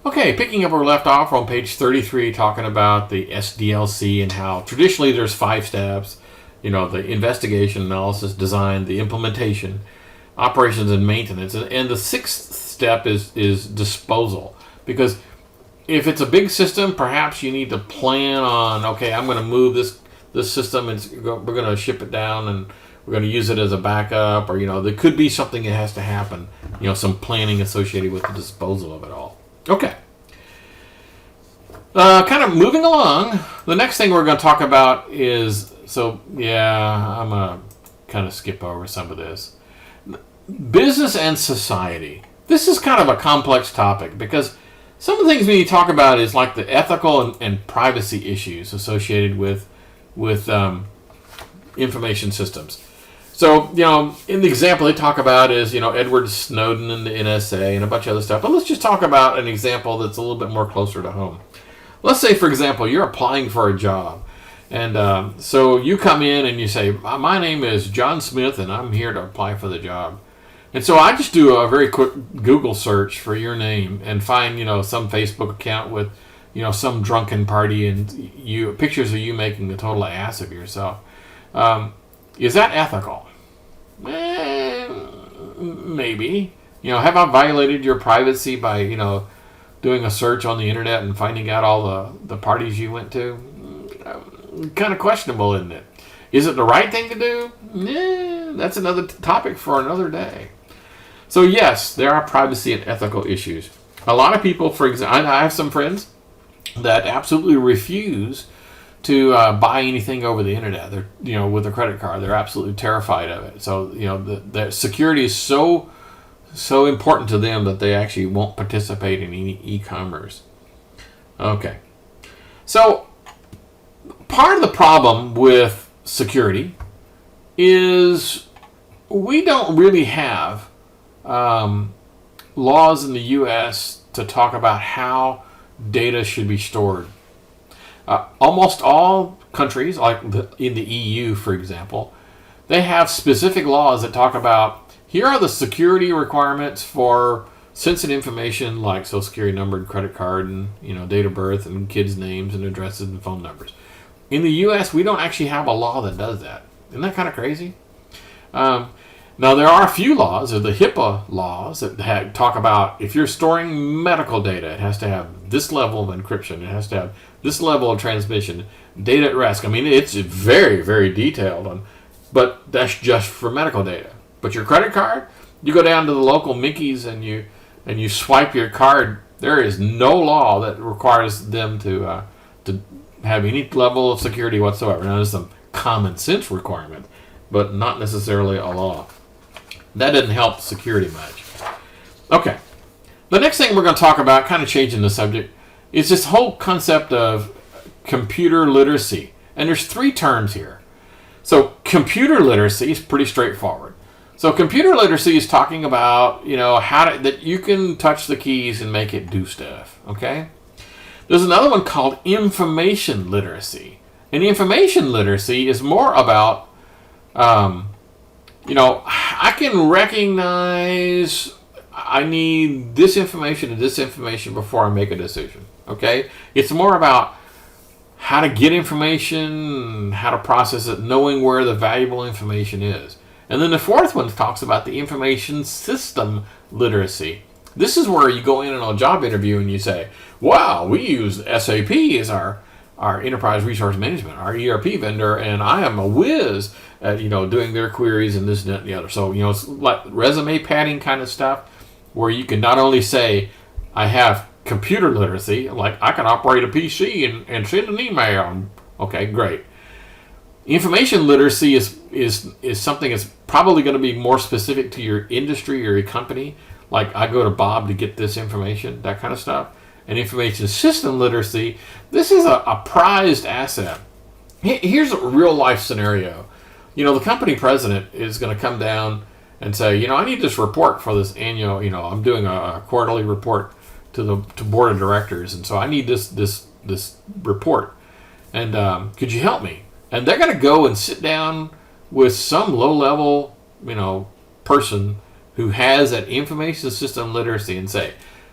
Okay, picking up where we left off on page 33, talking about the SDLC and how traditionally there's 5 steps. The investigation, analysis, design, the implementation, operations, and maintenance. And the 6th step is disposal. Because if it's a big system, perhaps you need to plan on, okay, I'm going to move this system and we're going to ship it down and we're going to use it as a backup. Or, there could be something that has to happen. Some planning associated with the disposal of it all. Okay. Kind of moving along, the next thing we're going to talk about is, I'm going to kind of skip over some of this. Business and society. This is kind of a complex topic because some of the things we need to talk about is like the ethical and privacy issues associated with information systems. So, in the example they talk about is, Edward Snowden and the NSA and a bunch of other stuff. But let's just talk about an example that's a little bit more closer to home. Let's say, for example, you're applying for a job. And so you come in and you say, my name is John Smith and I'm here to apply for the job. And so I just do a very quick Google search for your name and find, some Facebook account with, some drunken party and pictures of you making a total ass of yourself. Is that ethical? Maybe. Have I violated your privacy by, doing a search on the internet and finding out all the parties you went to? Kind of questionable, isn't it? Is it the right thing to do? That's another topic for another day. So yes, there are privacy and ethical issues. A lot of people, for example, I have some friends that absolutely refuse to buy anything over the internet. They're, with a credit card, they're absolutely terrified of it. So, the security is so important to them that they actually won't participate in any e-commerce. Okay. So, part of the problem with security is we don't really have laws in the U.S. to talk about how data should be stored. Almost all countries, like in the EU, for example, they have specific laws that talk about here are the security requirements for sensitive information like Social Security number and credit card and date of birth and kids' names and addresses and phone numbers. In the U.S., we don't actually have a law that does that. Isn't that kind of crazy? Now, there are a few laws, or the HIPAA laws, that talk about if you're storing medical data, it has to have this level of encryption. It has to have this level of transmission, data at rest. I mean, it's very, very detailed, but that's just for medical data. But your credit card, you go down to the local Mickey's and you swipe your card. There is no law that requires them to have any level of security whatsoever. Now, there's some common sense requirement, but not necessarily a law. That didn't help security much. Okay. The next thing we're going to talk about, kind of changing the subject, is this whole concept of computer literacy. And there's 3 terms here. So computer literacy is pretty straightforward. So computer literacy is talking about, that you can touch the keys and make it do stuff. Okay? There's another one called information literacy. And information literacy is more about, I can recognize I need this information and this information before I make a decision. Okay? It's more about how to get information, how to process it, knowing where the valuable information is. And then the 4th one talks about the information system literacy. This is where you go in on a job interview and you say, wow, we use SAP as our enterprise resource management, our ERP vendor, and I am a whiz at, doing their queries and this and that and the other. So, it's like resume padding kind of stuff where you can not only say, I have computer literacy, like I can operate a PC and send an email. Okay, great. Information literacy is something that's probably going to be more specific to your industry or your company. Like I go to Bob to get this information, that kind of stuff. And information system literacy, this is a prized asset. Here's a real life scenario. The company president is going to come down and say, I need this report for this annual, I'm doing a quarterly report to board of directors, and so I need this report. And could you help me? And they're going to go and sit down with some low-level, person who has that information system literacy and say,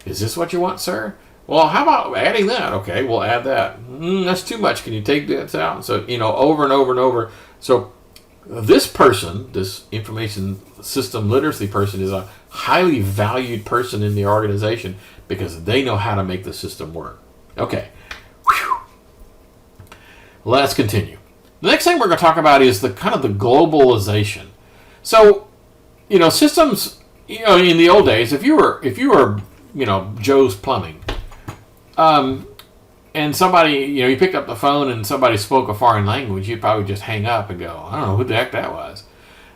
is this what you want, sir? Well, how about adding that? Okay, we'll add that. That's too much. Can you take that out? So, over and over and over. So this person, this information system literacy person, is a highly valued person in the organization because they know how to make the system work. Okay. Whew. Let's continue. The next thing we're going to talk about is the kind of the globalization. So, systems, in the old days, if you were, Joe's Plumbing, and somebody, you picked up the phone and somebody spoke a foreign language, you'd probably just hang up and go, I don't know who the heck that was.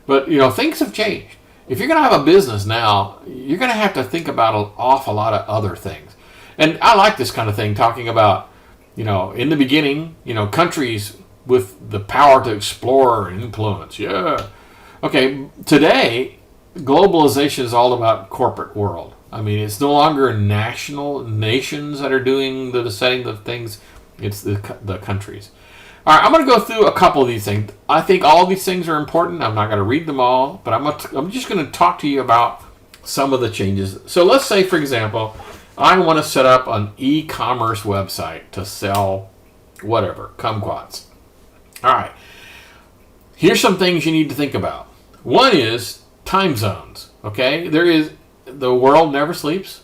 But, things have changed. If you're going to have a business now, you're going to have to think about an awful lot of other things. And I like this kind of thing, talking about, in the beginning, countries with the power to explore and influence. Yeah. Okay, today, globalization is all about corporate world. I mean, it's no longer nations that are doing the setting of things. It's the countries. All right, I'm going to go through a couple of these things. I think all of these things are important. I'm not going to read them all, but I'm just going to talk to you about some of the changes. So let's say, for example, I want to set up an e-commerce website to sell whatever, kumquats. All right, here's some things you need to think about. One is time zones, okay? The world never sleeps.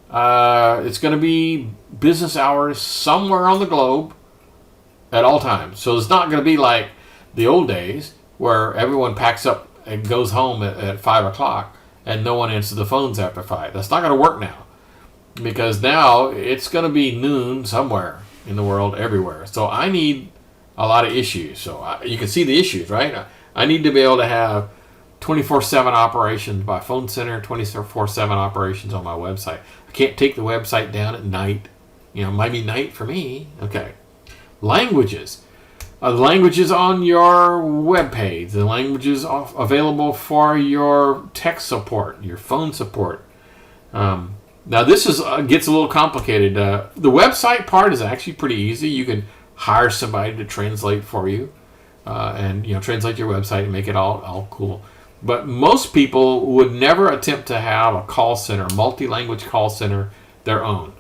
It's going to be business hours somewhere on the globe at all times. So it's not going to be like the old days where everyone packs up and goes home at 5 o'clock and no one answers the phones after 5. That's not going to work now, because now it's going to be noon somewhere in the world everywhere. So I need a lot of issues. So you can see the issues, right? I need to be able to have 24/7 operations by phone center, 24/7 operations on my website. I can't take the website down at night. It might be night for me. Okay. Languages. The languages on your web page. The languages available for your tech support, your phone support. Now this gets a little complicated. The website part is actually pretty easy. You can hire somebody to translate for you, and translate your website and make it all cool. But most people would never attempt to have a call center, multi-language call center, their own.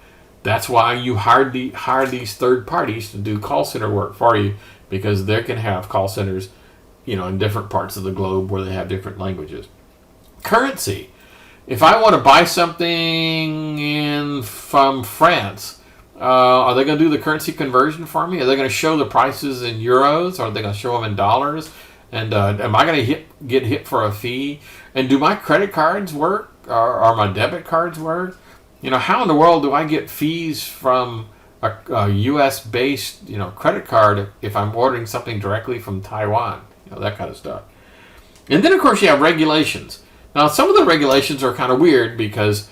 That's why you hire these third parties to do call center work for you, because they can have call centers, in different parts of the globe where they have different languages. Currency. If I want to buy something from France, are they going to do the currency conversion for me? Are they going to show the prices in euros? Or are they going to show them in dollars? And am I going to get hit for a fee? And do my credit cards work? Or my debit cards work? How in the world do I get fees from a U.S.-based, credit card if I'm ordering something directly from Taiwan? That kind of stuff. And then, of course, you have regulations. Now, some of the regulations are kind of weird because,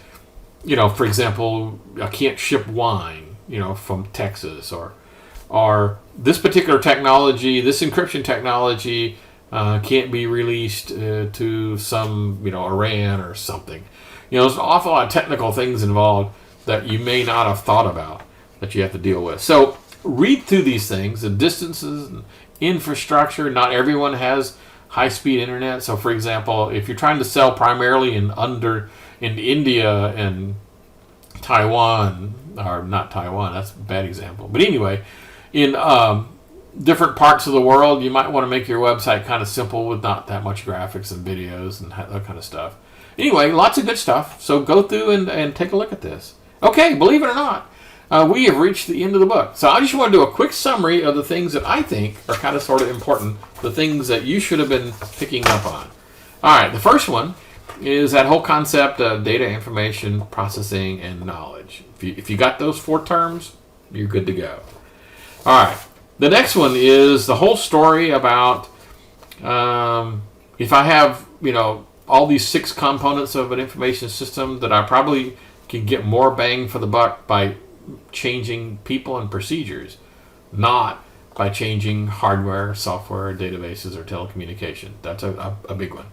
for example, I can't ship wine, from Texas, or this particular technology, this encryption technology, can't be released to some, Iran or something. There's an awful lot of technical things involved that you may not have thought about that you have to deal with. So read through these things, the distances, and infrastructure. Not everyone has high-speed internet. So, for example, if you're trying to sell primarily in India and Taiwan, or not Taiwan, that's a bad example. But anyway, in different parts of the world, you might want to make your website kind of simple with not that much graphics and videos and that kind of stuff. Anyway, lots of good stuff. So go through and take a look at this. Okay, believe it or not, we have reached the end of the book. So I just want to do a quick summary of the things that I think are kind of sort of important, the things that you should have been picking up on. All right, the first one is that whole concept of data, information, processing, and knowledge. If you got those 4 terms, you're good to go. All right. The next one is the whole story about if I have, all these 6 components of an information system, that I probably can get more bang for the buck by changing people and procedures, not by changing hardware, software, databases, or telecommunication. That's a big one.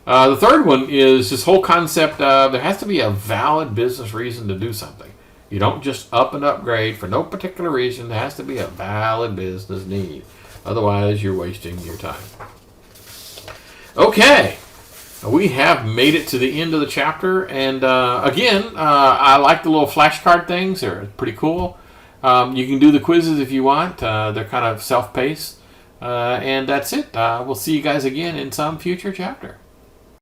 The third one is this whole concept of there has to be a valid business reason to do something. You don't just up and upgrade for no particular reason. There has to be a valid business need. Otherwise, you're wasting your time. Okay. we have made it to the end of the chapter, and again, I like the little flashcard things. They're pretty cool. You can do the quizzes if you want. They're kind of self-paced. And that's it. We'll see you guys again in some future chapter.